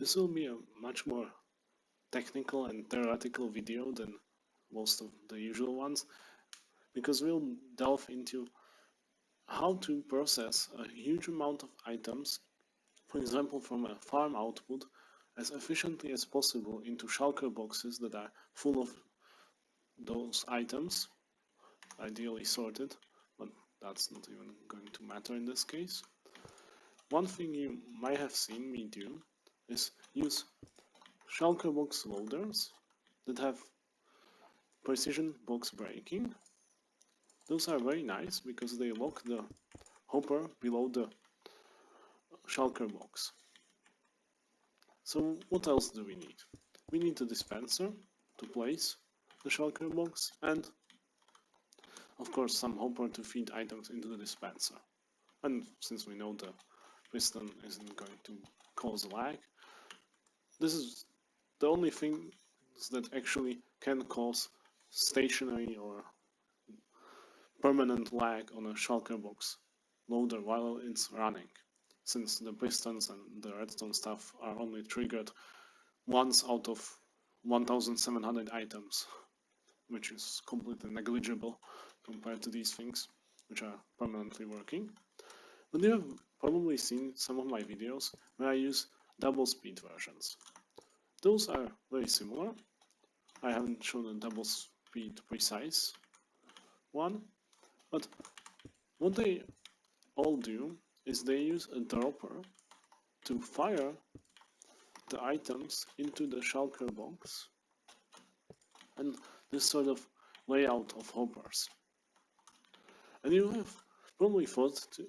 This will be a much more technical and theoretical video than most of the usual ones, because we'll delve into how to process a huge amount of items, for example from a farm output, as efficiently as possible into shulker boxes that are full of those items, ideally sorted, but that's not even going to matter in this case. One thing you might have seen me do is use shulker box loaders that have precision box breaking. Those are very nice because they lock the hopper below the shulker box. So what else do we need? We need a dispenser to place the shulker box and of course some hopper to feed items into the dispenser. And since we know the piston isn't going to cause lag, this is the only thing that actually can cause stationary or permanent lag on a shulker box loader while it's running, since the pistons and the redstone stuff are only triggered once out of 1700 items, which is completely negligible compared to these things, which are permanently working. But you have probably seen some of my videos where I use double speed versions. Those are very similar. I haven't shown a double speed precise one, but what they all do is they use a dropper to fire the items into the shulker box and this sort of layout of hoppers. And you have probably thought to,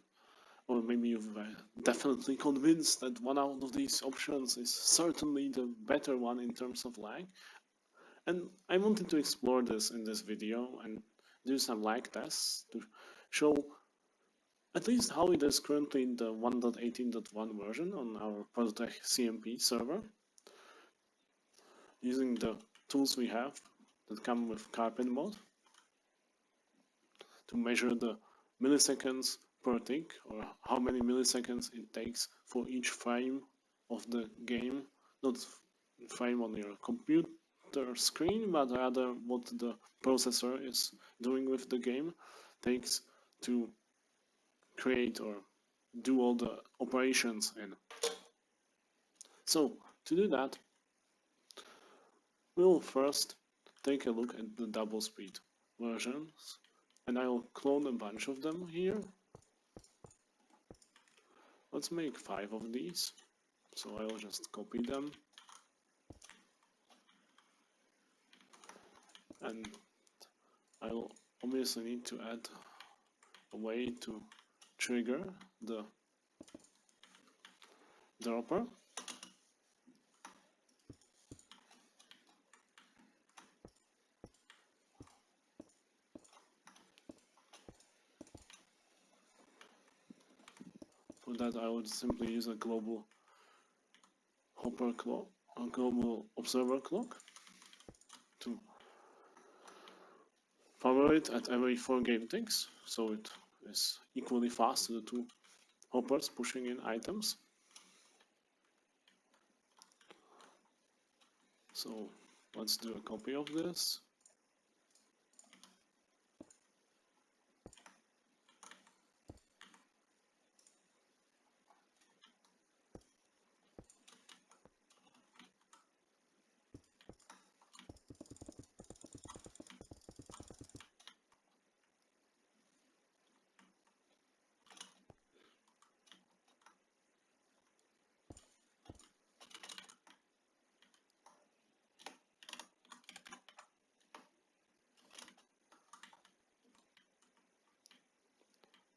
or maybe you've definitely convinced that one out of these options is certainly the better one in terms of lag. And I wanted to explore this in this video and do some lag tests to show at least how it is currently in the 1.18.1 version on our Prototech CMP server, using the tools we have that come with Carpet mod to measure the milliseconds per tick, or how many milliseconds it takes for each frame of the game, not frame on your computer screen, but rather what the processor is doing with the game takes to create or do all the operations in. So to do that, we'll first take a look at the double speed versions, and I'll clone a bunch of them here. Let's make 5 of these, so I'll just copy them and I'll obviously need to add a way to trigger the dropper. For that I would simply use a global hopper clock, a global observer clock, to power it at every 4 game ticks, so it is equally fast to the 2 hoppers pushing in items. So let's do a copy of this.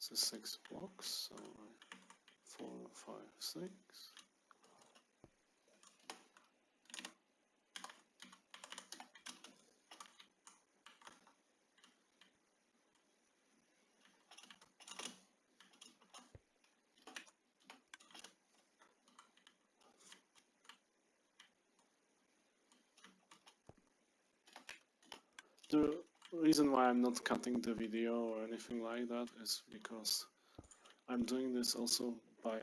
This is 6 blocks, so 4, 5, 6. The reason why I'm not cutting the video or anything like that is because I'm doing this also by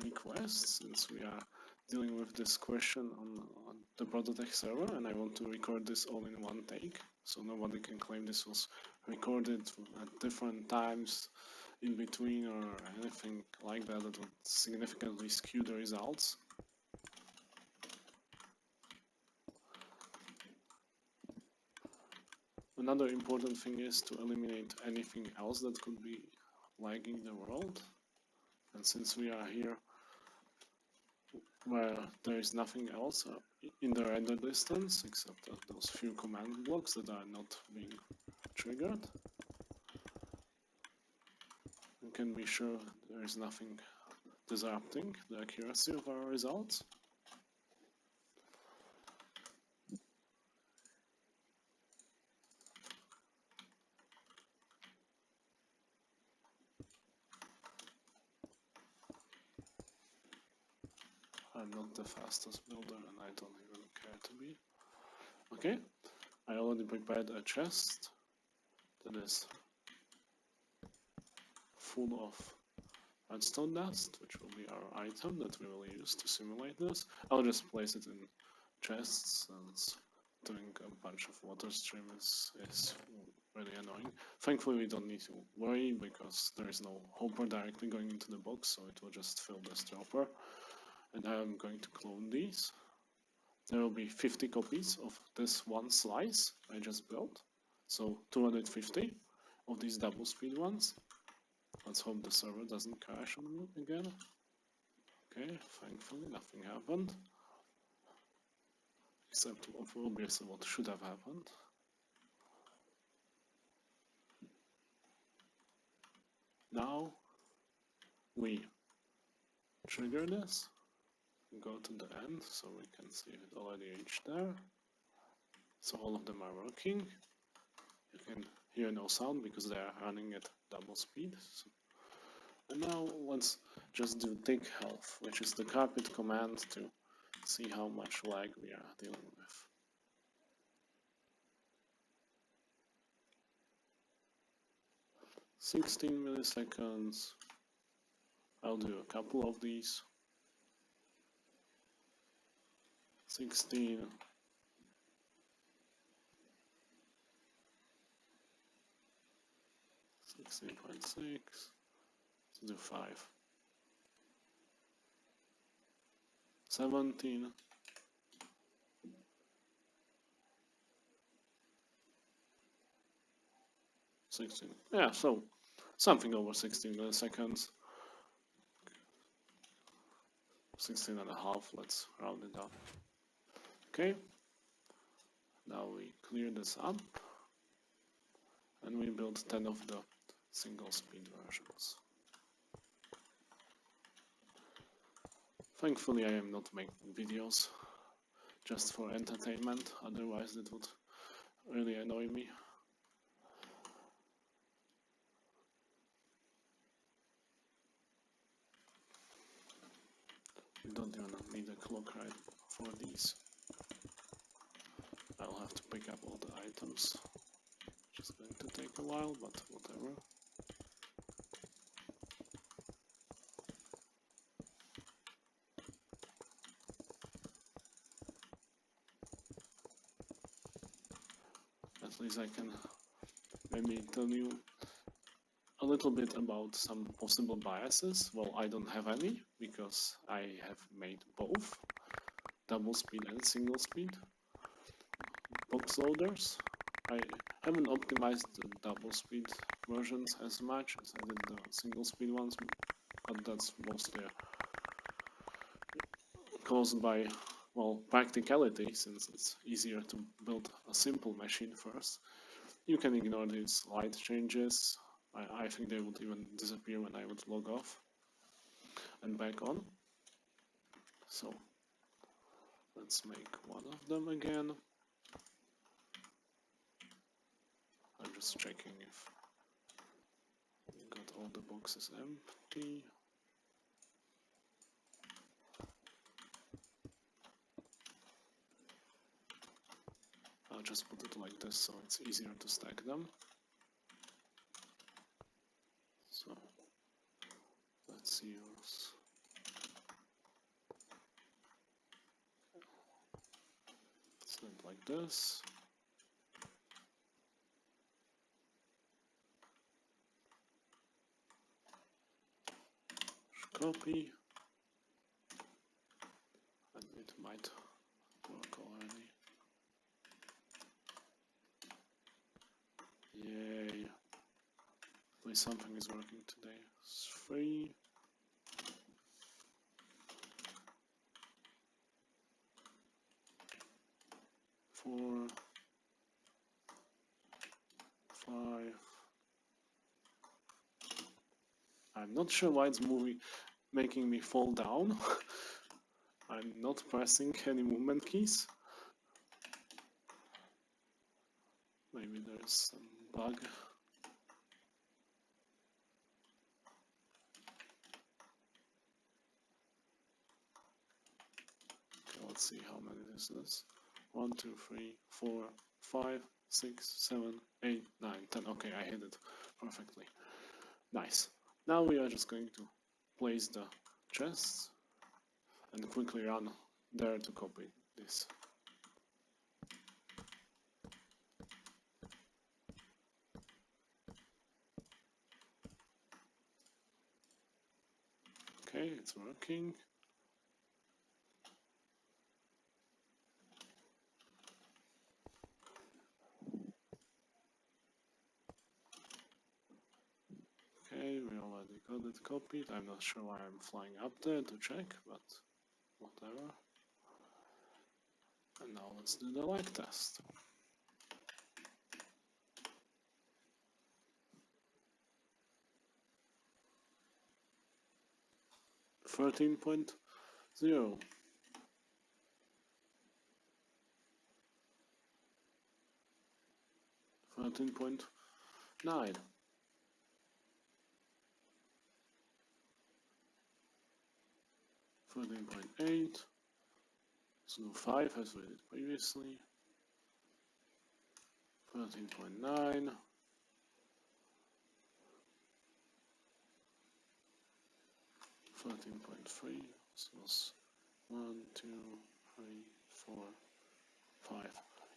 request, since we are dealing with this question on the prototype server, and I want to record this all in one take, so nobody can claim this was recorded at different times in between or anything like that that would significantly skew the results. Another important thing is to eliminate anything else that could be lagging the world. And since we are here where there is nothing else in the render distance except those few command blocks that are not being triggered, we can be sure there is nothing disrupting the accuracy of our results. I'm not the fastest builder and I don't even care to be. Okay, I already prepared a chest that is full of redstone dust, which will be our item that we will use to simulate this. I'll just place it in chests, since doing a bunch of water stream is really annoying. Thankfully we don't need to worry because there is no hopper directly going into the box, so it will just fill this dropper. And I am going to clone these. There will be 50 copies of this one slice I just built, so 250 of these double speed ones. Let's hope the server doesn't crash on me again. Okay, thankfully nothing happened. Except obviously what should have happened. Now we trigger this, go to the end so we can see it already reached there. So all of them are working. You can hear no sound because they are running at double speed. So, and now let's just do tick health, which is the carpet command to see how much lag we are dealing with. "16 milliseconds. I'll do a couple of these. 16. 16.6. Let's do 5. 17. 16. Yeah, so something over 16 milliseconds. 16 and a half, let's round it up. Okay, now we clear this up and we build 10 of the single speed versions. Thankfully I am not making videos just for entertainment, otherwise it would really annoy me. We don't even need a clock right for these. I'll have to pick up all the items, which is going to take a while, but whatever. At least I can maybe tell you a little bit about some possible biases. Well, I don't have any because I have made both double speed and single speed box loaders. I haven't optimized the double speed versions as much as I did the single speed ones, but that's mostly caused by, well, practicality, since it's easier to build a simple machine first. You can ignore these light changes. I think they would even disappear when I would log off and back on. So let's make one of them again. I'm just checking if we got all the boxes empty. I'll just put it like this so it's easier to stack them. So let's use And like this. Copy. And it might work already. Yay. At least something is working today. It's 3. 4. 5. I'm not sure why it's making me fall down. I'm not pressing any movement keys. Maybe there's some bug. Okay, let's see how many this is. 1, 2, 3, 4, 5, 6, 7, 8, 9, 10. Okay, I hit it perfectly. Nice. Now we are just going to place the chests and quickly run there to copy this. Okay, it's working. Okay, we already got it copied. I'm not sure why I'm flying up there to check, but whatever. And now let's do the like test. Thirteen point 0. 13.9. 13.8. So 5 as we did previously. 13.9. 13.3. This was 1, 2, 3, 4, 5.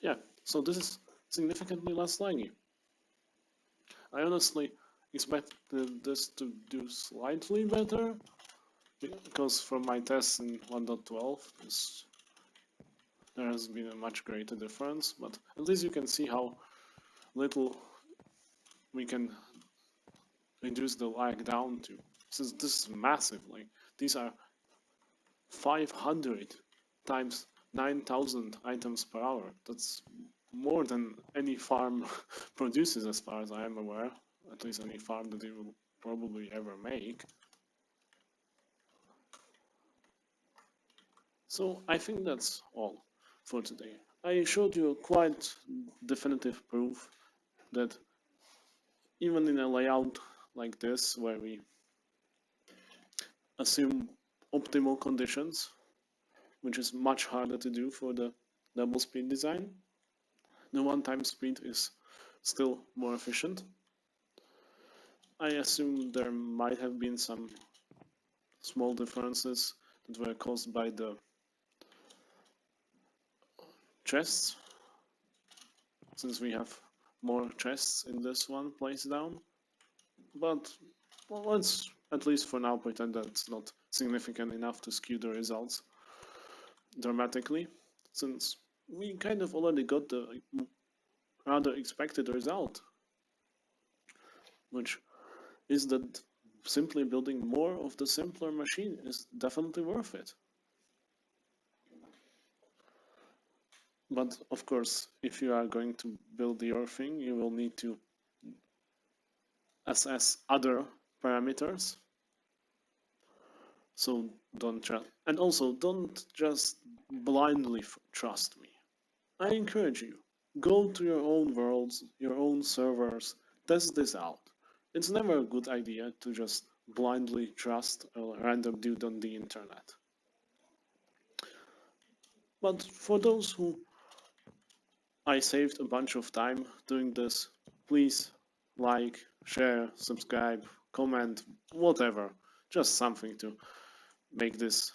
Yeah, so this is significantly less laggy. I honestly expected this to do slightly better, because from my tests in 1.12 there has been a much greater difference, but at least you can see how little we can reduce the lag down to. Since this is massive, like these are 500 times 9,000 items per hour. That's more than any farm produces, as far as I am aware. At least any farm that they will probably ever make. So I think that's all for today. I showed you quite definitive proof that even in a layout like this, where we assume optimal conditions, which is much harder to do for the double speed design, the one-time speed is still more efficient. I assume there might have been some small differences that were caused by the chests, since we have more chests in this one placed down. But well, let's at least for now pretend that it's not significant enough to skew the results dramatically, since we kind of already got the rather expected result, which is that simply building more of the simpler machine is definitely worth it. But of course, if you are going to build your thing, you will need to assess other parameters. So don't trust, and also don't just blindly trust me. I encourage you, go to your own worlds, your own servers, test this out. It's never a good idea to just blindly trust a random dude on the internet. But for those who I saved a bunch of time doing this, please like, share, subscribe, comment, whatever. Just something to make this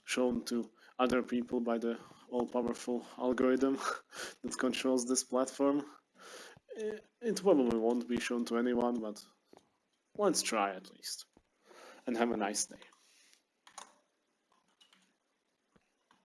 shown to other people by the all-powerful algorithm that controls this platform. It probably won't be shown to anyone, but let's try at least. And have a nice day.